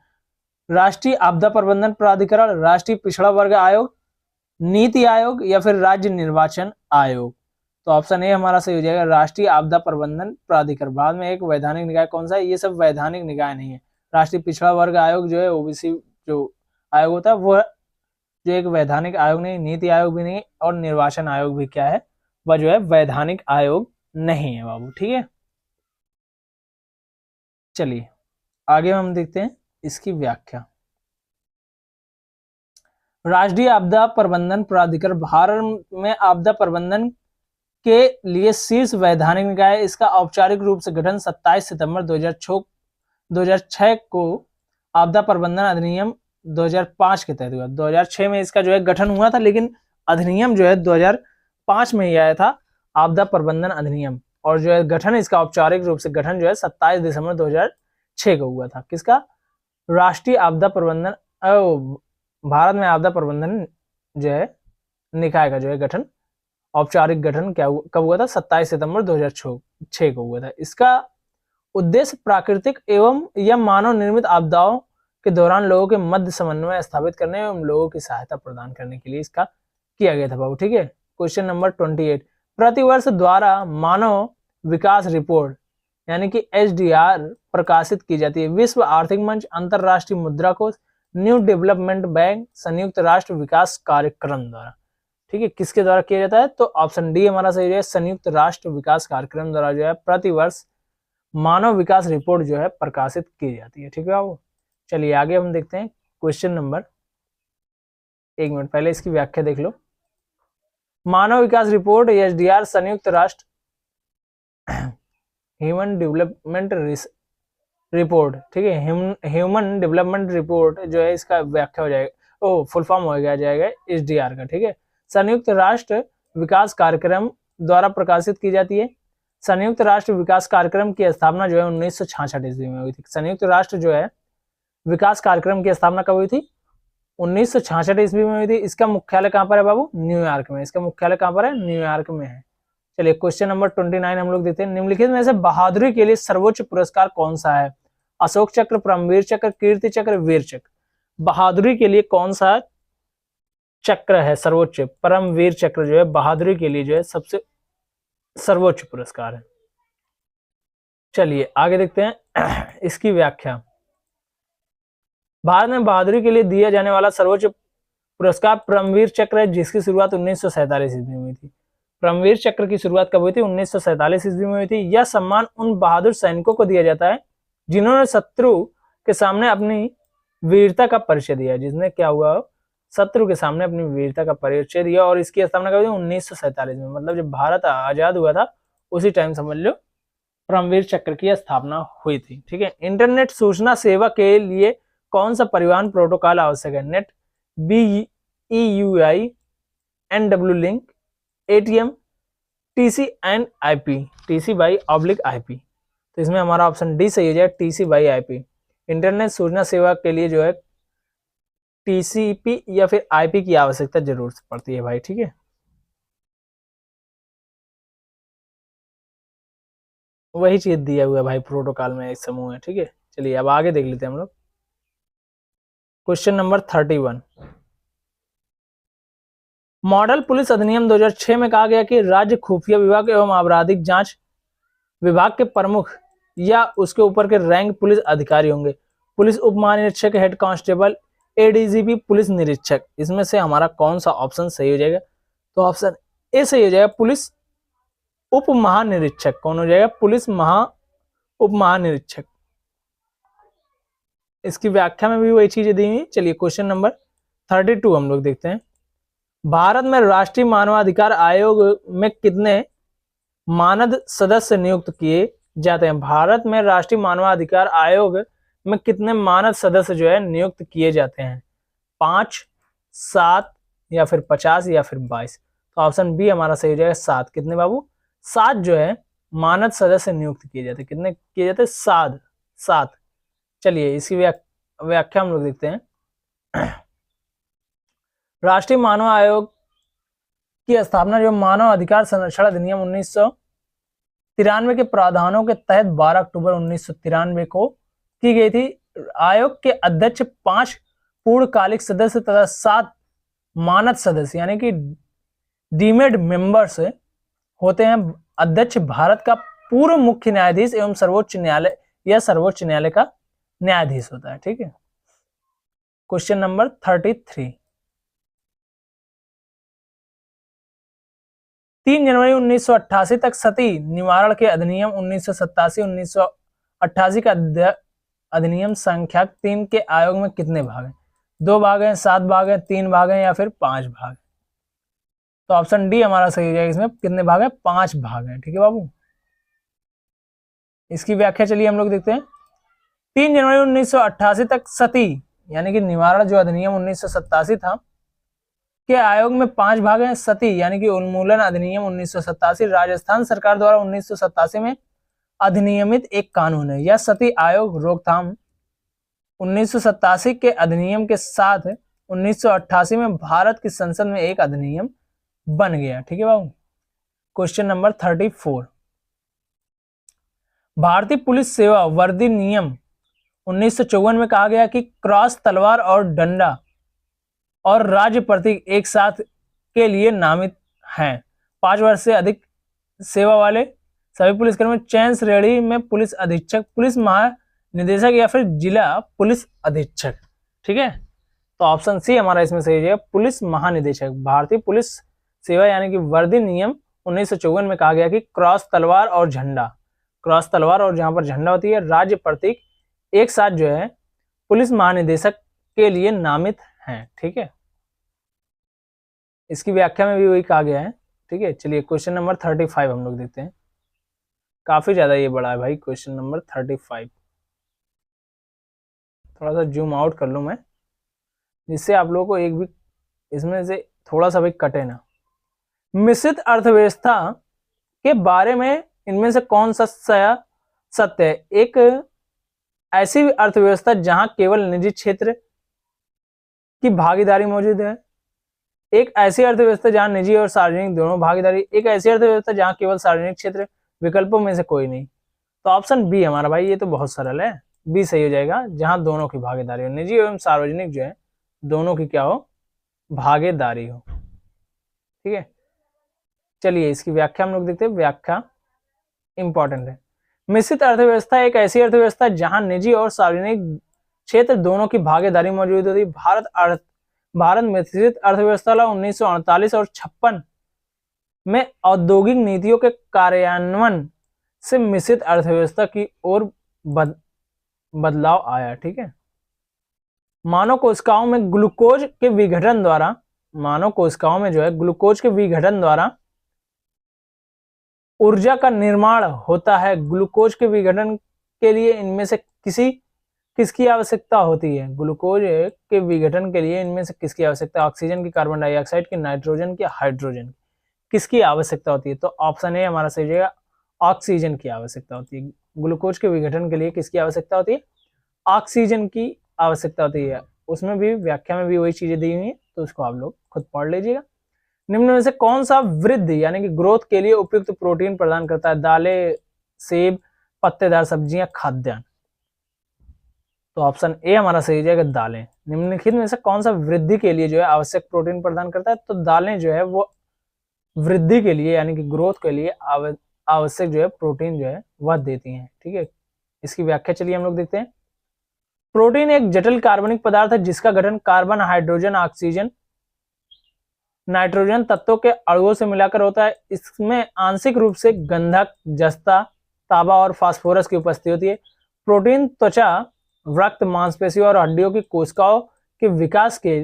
राष्ट्रीय आपदा प्रबंधन प्राधिकरण, राष्ट्रीय पिछड़ा वर्ग आयोग, नीति आयोग, या फिर राज्य निर्वाचन आयोग? तो ऑप्शन ए हमारा सही हो जाएगा, राष्ट्रीय आपदा प्रबंधन प्राधिकरण। भारत में एक वैधानिक निकाय कौन सा है? ये सब वैधानिक निकाय नहीं है। राष्ट्रीय पिछड़ा वर्ग आयोग जो है, ओबीसी जो आयोग होता है, वो जो एक वैधानिक आयोग नहीं, नीति आयोग भी नहीं, और निर्वाचन आयोग भी क्या है? वह जो है वैधानिक आयोग नहीं है बाबू। ठीक है, चलिए आगे हम देखते हैं इसकी व्याख्या। राष्ट्रीय आपदा प्रबंधन प्राधिकरण भारत में आपदा प्रबंधन के लिए शीर्ष वैधानिक निकाय है। इसका औपचारिक रूप से गठन 27 सितंबर 2006 को आपदा प्रबंधन अधिनियम 2005 के तहत हुआ। 2006 में इसका जो है गठन हुआ था, लेकिन अधिनियम जो है 2005 में ही आया था, आपदा प्रबंधन अधिनियम। और जो है गठन इसका औपचारिक रूप से गठन जो है 27 दिसंबर 2006 को हुआ था। किसका? राष्ट्रीय आपदा प्रबंधन, भारत में आपदा प्रबंधन जो है निकाय का जो है गठन, औपचारिक गठन क्या कब हुआ था? 27 सितंबर 2006 को हुआ था। इसका उद्देश्य प्राकृतिक एवं या मानव निर्मित आपदाओं के दौरान लोगों के मध्य समन्वय स्थापित करने एवं लोगों की सहायता प्रदान करने के लिए इसका किया गया था बाबू। ठीक है, क्वेश्चन नंबर 28। प्रतिवर्ष द्वारा मानव विकास रिपोर्ट यानी कि HDR प्रकाशित की जाती है। विश्व आर्थिक मंच, अंतरराष्ट्रीय मुद्रा कोष, न्यू डेवलपमेंट बैंक, संयुक्त राष्ट्र विकास कार्यक्रम द्वारा। ठीक है, किसके द्वारा किया जाता है? तो ऑप्शन डी हमारा सही है, संयुक्त राष्ट्र विकास कार्यक्रम द्वारा जो है प्रतिवर्ष मानव विकास रिपोर्ट जो है प्रकाशित की जाती है। ठीक है बाबू, चलिए आगे हम देखते हैं क्वेश्चन नंबर, एक मिनट पहले इसकी व्याख्या देख लो। मानव विकास रिपोर्ट HDR संयुक्त राष्ट्र ह्यूमन डेवलपमेंट रिपोर्ट। ठीक है, ह्यूमन डेवलपमेंट रिपोर्ट जो है इसका व्याख्या हो जाएगा, फुल फॉर्म हो जाएगा HDR का। ठीक है, संयुक्त राष्ट्र विकास कार्यक्रम द्वारा प्रकाशित की जाती है। संयुक्त राष्ट्र विकास कार्यक्रम की स्थापना जो है 1966 ईस्वी में हुई थी। संयुक्त राष्ट्र जो है विकास कार्यक्रम की स्थापना कब हुई थी? 1966 ईस्वी में हुई थी। इसका मुख्यालय कहाँ पर है बाबू? न्यूयॉर्क में। इसका मुख्यालय कहाँ पर है? न्यूयॉर्क में है। चलिए क्वेश्चन नंबर 29 हम लोग देते हैं। निम्नलिखित में से बहादुरी के लिए सर्वोच्च पुरस्कार कौन सा है? अशोक चक्र, परमवीर चक्र, कीर्ति चक्र, वीर चक्र। बहादुरी के लिए कौन सा चक्र है सर्वोच्च? परमवीर चक्र जो है बहादुरी के लिए जो है सबसे सर्वोच्च पुरस्कार है। चलिए आगे देखते हैं इसकी व्याख्या। भारत में बहादुरी के लिए दिया जाने वाला सर्वोच्च पुरस्कार परमवीर चक्र है, जिसकी शुरुआत 1947 ईस्वी में हुई थी। परमवीर चक्र की शुरुआत कब हुई थी? 1947 ईस्वी में हुई थी। यह सम्मान उन बहादुर सैनिकों को दिया जाता है जिन्होंने शत्रु के सामने अपनी वीरता का परिचय दिया। जिसने क्या हुआ, शत्रु के सामने अपनी वीरता का परिचय दिया। और इसकी स्थापना कब हुई? 1947 में, मतलब जब भारत आजाद हुआ था उसी टाइम समझ लो परमवीर चक्र की स्थापना हुई थी। ठीक है। इंटरनेट सूचना सेवा के लिए कौन सा परिवहन प्रोटोकॉल आवश्यक है? Net, BEUI, NW link, ATM, TC and IP, TC/IP। तो इसमें हमारा ऑप्शन डी सही हो जाएगा, TC/IP। इंटरनेट सूचना सेवा के लिए जो है TCP या फिर IP की आवश्यकता जरूर पड़ती है भाई। ठीक है, वही चीज दिया हुआ है भाई प्रोटोकॉल में, एक समूह है। ठीक है, चलिए अब आगे देख लेते हैं हम लोग। क्वेश्चन नंबर 31, मॉडल पुलिस अधिनियम 2006 में कहा गया कि राज्य खुफिया विभाग एवं आपराधिक जांच विभाग के प्रमुख या उसके ऊपर के रैंक पुलिस अधिकारी होंगे। पुलिस उप महानिरीक्षक, हेड कांस्टेबल, ADGP, पुलिस निरीक्षक। इसमें से हमारा कौन सा ऑप्शन सही हो जाएगा? तो ऑप्शन ए सही हो जाएगा, पुलिस उप महानिरीक्षक। कौन हो जाएगा? पुलिस उप महानिरीक्षक। इसकी व्याख्या में भी वही चीजें दी हुई। चलिए क्वेश्चन नंबर 32 हम लोग देखते हैं। भारत में राष्ट्रीय मानवाधिकार आयोग में कितने मानद सदस्य नियुक्त किए जाते हैं? भारत में राष्ट्रीय मानवाधिकार आयोग में कितने मानद सदस्य जो है नियुक्त किए जाते हैं? 5, 7 या फिर 50 या फिर 22? तो ऑप्शन बी हमारा सही हो जाएगा, 7। कितने बाबू? 7 जो है मानद सदस्य नियुक्त किए जाते हैं। कितने किए जाते हैं? 7। चलिए इसकी व्याख्या हम लोग देखते हैं। राष्ट्रीय मानव आयोग की स्थापना जो मानव अधिकार संरक्षण अधिनियम 1993 के प्रावधानों के तहत 12 अक्टूबर 1993 को की गई थी। आयोग के अध्यक्ष 5 पूर्णकालिक सदस्य तथा 7 मानद सदस्य यानी कि डीमेड मेंबर्स होते हैं। अध्यक्ष भारत का पूर्व मुख्य न्यायाधीश एवं सर्वोच्च न्यायालय या सर्वोच्च न्यायालय का न्यायाधीश होता है। ठीक है, क्वेश्चन नंबर 33, 3 जनवरी 1988 तक सती निवारण के अधिनियम 1987-1988 का अधिनियम संख्या 3 के आयोग में कितने भाग हैं? 2 भाग हैं, 7 भाग हैं, 3 भाग हैं या फिर 5 भाग? तो ऑप्शन डी हमारा सही हो जाएगा। इसमें कितने भाग हैं? 5 भाग हैं। ठीक है बाबू, इसकी व्याख्या चलिए हम लोग देखते हैं। 3 जनवरी 1988 तक सती यानी कि निवारण जो अधिनियम 1987 था के आयोग में 5 भाग हैं। सती यानी कि उन्मूलन अधिनियम 1987 राजस्थान सरकार द्वारा 1987 में अधिनियमित एक कानून है। यह सती आयोग रोकथाम 1987 के अधिनियम के साथ 1988 में भारत की संसद में एक अधिनियम बन गया। ठीक है बाबू, क्वेश्चन नंबर 34, भारतीय पुलिस सेवा वर्दी नियम 1954 में कहा गया कि क्रॉस, तलवार और डंडा और राज्य प्रतीक एक साथ के लिए नामित हैं। 5 वर्ष से अधिक सेवा वाले सभी पुलिसकर्मी चयन श्रेणी में पुलिस अधीक्षक, पुलिस महानिदेशक या फिर जिला पुलिस अधीक्षक। ठीक है, तो ऑप्शन सी हमारा इसमें सही है, पुलिस महानिदेशक। भारतीय पुलिस सेवा यानी कि वर्दी नियम 1954 में कहा गया कि क्रॉस, तलवार और झंडा, क्रॉस तलवार और जहां पर झंडा होती है, राज्य प्रतीक एक साथ जो है पुलिस महानिदेशक के लिए नामित हैं। ठीक है, इसकी व्याख्या में भी वही कहा गया है। ठीक है, चलिए क्वेश्चन नंबर 35 हम लोग देखते हैं। काफी ज्यादा ये बड़ा है भाई क्वेश्चन नंबर 35। थोड़ा सा जूम आउट कर लूं मैं, जिससे आप लोगों को एक भी इसमें से थोड़ा सा भी कटे ना। मिश्रित अर्थव्यवस्था के बारे में इनमें से कौन सा सत्य है? एक ऐसी अर्थव्यवस्था जहां केवल निजी क्षेत्र की भागीदारी मौजूद है, एक ऐसी अर्थव्यवस्था जहां निजी और सार्वजनिक दोनों भागीदारी, एक ऐसी अर्थव्यवस्था जहां केवल सार्वजनिक क्षेत्र, विकल्पों में से कोई नहीं। तो ऑप्शन बी हमारा भाई, ये तो बहुत सरल है, बी सही हो जाएगा, जहां दोनों की भागीदारी हो, निजी एवं सार्वजनिक जो है दोनों की क्या हो? भागीदारी हो। ठीक है, चलिए इसकी व्याख्या हम लोग देखते हैं। व्याख्या इंपॉर्टेंट है। मिश्रित अर्थव्यवस्था एक ऐसी अर्थव्यवस्था जहां निजी और सार्वजनिक क्षेत्र दोनों की भागीदारी मौजूद होती है। भारत मिश्रित अर्थव्यवस्था 1948 और 56 में औद्योगिक नीतियों के कार्यान्वयन से मिश्रित अर्थव्यवस्था की ओर बदलाव आया। ठीक है, मानव कोशिकाओं में ग्लूकोज के विघटन द्वारा, मानव कोशिकाओं में जो है ग्लूकोज के विघटन द्वारा ऊर्जा का निर्माण होता है। ग्लूकोज के विघटन के लिए इनमें से किसकी आवश्यकता होती है? ग्लूकोज के विघटन के लिए इनमें से किसकी आवश्यकता? ऑक्सीजन की, कार्बन डाइऑक्साइड की, नाइट्रोजन की, हाइड्रोजन की, किसकी आवश्यकता होती है? तो ऑप्शन ए हमारा सही जाएगा, ऑक्सीजन की आवश्यकता होती है। ग्लूकोज के विघटन के लिए किसकी आवश्यकता होती है? ऑक्सीजन की आवश्यकता होती है। उसमें भी व्याख्या में भी वही चीजें दी हुई है, तो उसको आप लोग खुद पढ़ लीजिएगा। निम्न में से कौन सा वृद्धि यानी कि ग्रोथ के लिए उपयुक्त प्रोटीन प्रदान करता है? दालें, सेब, पत्तेदार सब्जियां, खाद्यान्न। तो ऑप्शन ए हमारा सही हो जाएगा, दालें। निम्नलिखित में से कौन सा वृद्धि के लिए जो है आवश्यक प्रोटीन प्रदान करता है? तो दालें जो है वो वृद्धि के लिए यानी कि ग्रोथ के लिए आवश्यक जो है प्रोटीन जो है वह देती हैं। ठीक है, इसकी व्याख्या चलिए हम लोग देखते हैं। प्रोटीन एक जटिल कार्बनिक पदार्थ है जिसका गठन कार्बन, हाइड्रोजन, ऑक्सीजन, नाइट्रोजन तत्वों के अणुओं से मिलाकर होता है। इसमें आंशिक रूप से गंधक, जस्ता, तांबा और फास्फोरस की उपस्थिति होती है। प्रोटीन त्वचा, रक्त, मांसपेशियों और हड्डियों की कोशिकाओं के विकास के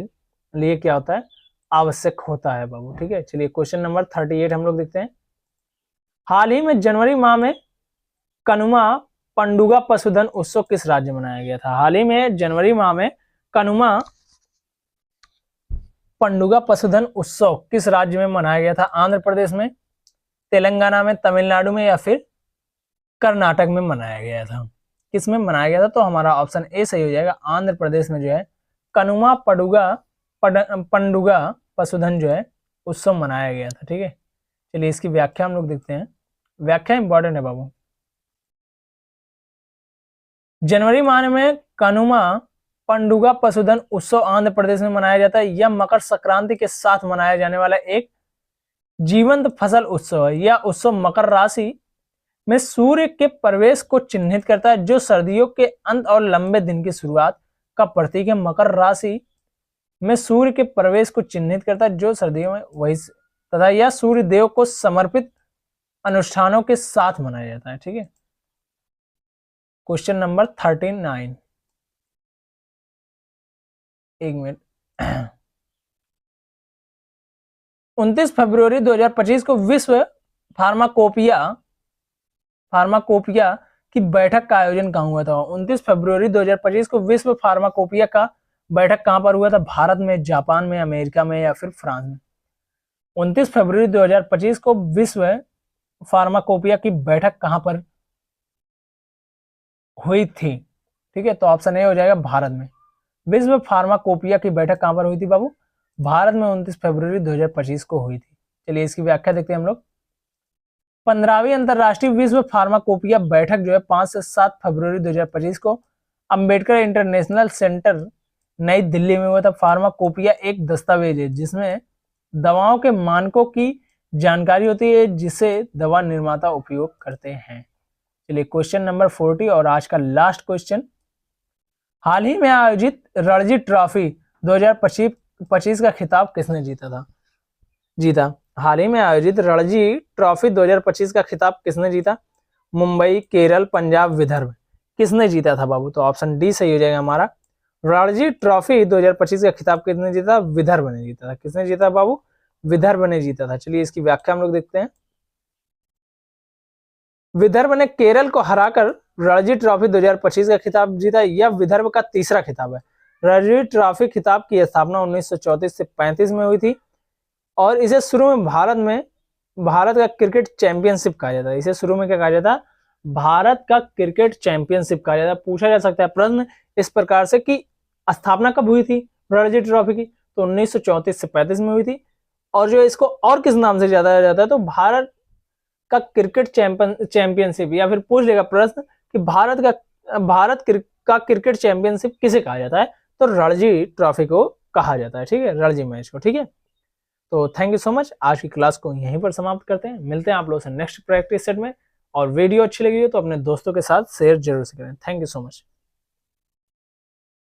लिए क्या होता है? आवश्यक होता है बाबू। ठीक है, चलिए क्वेश्चन नंबर 38 हम लोग देखते हैं। हाल ही में जनवरी माह में कनुमा पंडुगा पशुधन उत्सव किस राज्य में मनाया गया था? हाल ही में जनवरी माह में कनुमा पंडुगा पशुधन उत्सव किस राज्य में मनाया गया था? आंध्र प्रदेश में, तेलंगाना में, तमिलनाडु में या फिर कर्नाटक में मनाया गया था? किस में मनाया गया था? तो हमारा ऑप्शन ए सही हो जाएगा, आंध्र प्रदेश में जो है कनुमा पंडुगा पशुधन जो है उत्सव मनाया गया था। ठीक है, चलिए इसकी व्याख्या हम लोग देखते हैं। व्याख्या इंपॉर्टेंट है बाबू। जनवरी माह में कनुमा पंडुगा पशुधन उत्सव आंध्र प्रदेश में मनाया जाता है। यह मकर संक्रांति के साथ मनाया जाने वाला एक जीवंत फसल उत्सव है। यह उत्सव मकर राशि में सूर्य के प्रवेश को चिन्हित करता है, जो सर्दियों के अंत और लंबे दिन की शुरुआत का प्रतीक है। मकर राशि में सूर्य के प्रवेश को चिन्हित करता है, जो सर्दियों में वही, तथा यह सूर्य देव को समर्पित अनुष्ठानों के साथ मनाया जाता है। ठीक है, क्वेश्चन नंबर 39, एक मिनट। 29 फरवरी 2025 को विश्व फार्माकोपिया की बैठक का आयोजन कहां हुआ था? 29 फरवरी 2025 को विश्व फार्माकोपिया का बैठक कहां पर हुआ था? भारत में, जापान में, अमेरिका में या फिर फ्रांस में? 29 फरवरी 2025 को विश्व फार्माकोपिया की बैठक कहां पर हुई थी? ठीक है, तो ऑप्शन ए हो जाएगा, भारत में। विश्व फार्माकोपिया की बैठक कहां पर हुई थी बाबू? भारत में 29 फरवरी 2025 को हुई थी। चलिए इसकी व्याख्या देखते हैं हम लोग। 15वीं अंतरराष्ट्रीय विश्व फार्माकोपिया बैठक जो है 5 से 7 फरवरी 2025 को अंबेडकर इंटरनेशनल सेंटर नई दिल्ली में हुआ था। फार्माकोपिया एक दस्तावेज है जिसमें दवाओं के मानकों की जानकारी होती है जिसे दवा निर्माता उपयोग करते हैं। चलिए क्वेश्चन नंबर 40 और आज का लास्ट क्वेश्चन। हाल ही में आयोजित रणजी ट्रॉफी 2025 का खिताब किसने जीता? हाल ही में आयोजित रणजी ट्रॉफी 2025 का खिताब किसने जीता? मुंबई, केरल, पंजाब, विदर्भ, किसने जीता था बाबू? तो ऑप्शन डी सही हो जाएगा हमारा। रणजी ट्रॉफी 2025 का खिताब किसने जीता? विदर्भ ने जीता था। किसने जीता बाबू? विदर्भ ने जीता था। चलिए इसकी व्याख्या हम लोग देखते हैं। विदर्भ ने केरल को हराकर रणजी ट्रॉफी 2025 का खिताब जीता। यह विदर्भ का तीसरा खिताब है। रणजी ट्रॉफी खिताब की स्थापना 1934 से 35 में हुई थी और इसे शुरू में भारत का क्रिकेट चैंपियनशिप कहा जाता है। इसे शुरू में क्या कहा जाता? भारत का क्रिकेट चैंपियनशिप कहा जाता है। पूछा जा सकता है प्रश्न इस प्रकार से कि स्थापना कब हुई थी रणजी ट्रॉफी की? तो 1934 से 35 में हुई थी। और जो इसको और किस नाम से जाना जाता है? तो भारत का क्रिकेट चैंपियनशिप, या फिर पूछ लेगा प्रश्न कि भारत का क्रिकेट चैंपियनशिप किसे कहा जाता है? तो रणजी ट्रॉफी को कहा जाता है। ठीक है, रणजी मैच को। ठीक है, तो थैंक यू सो मच। आज की क्लास को यहीं पर समाप्त करते हैं। मिलते हैं आप लोगों से नेक्स्ट प्रैक्टिस सेट में। और वीडियो अच्छी लगी हो तो अपने दोस्तों के साथ शेयर जरूर से करें। Thank you so much.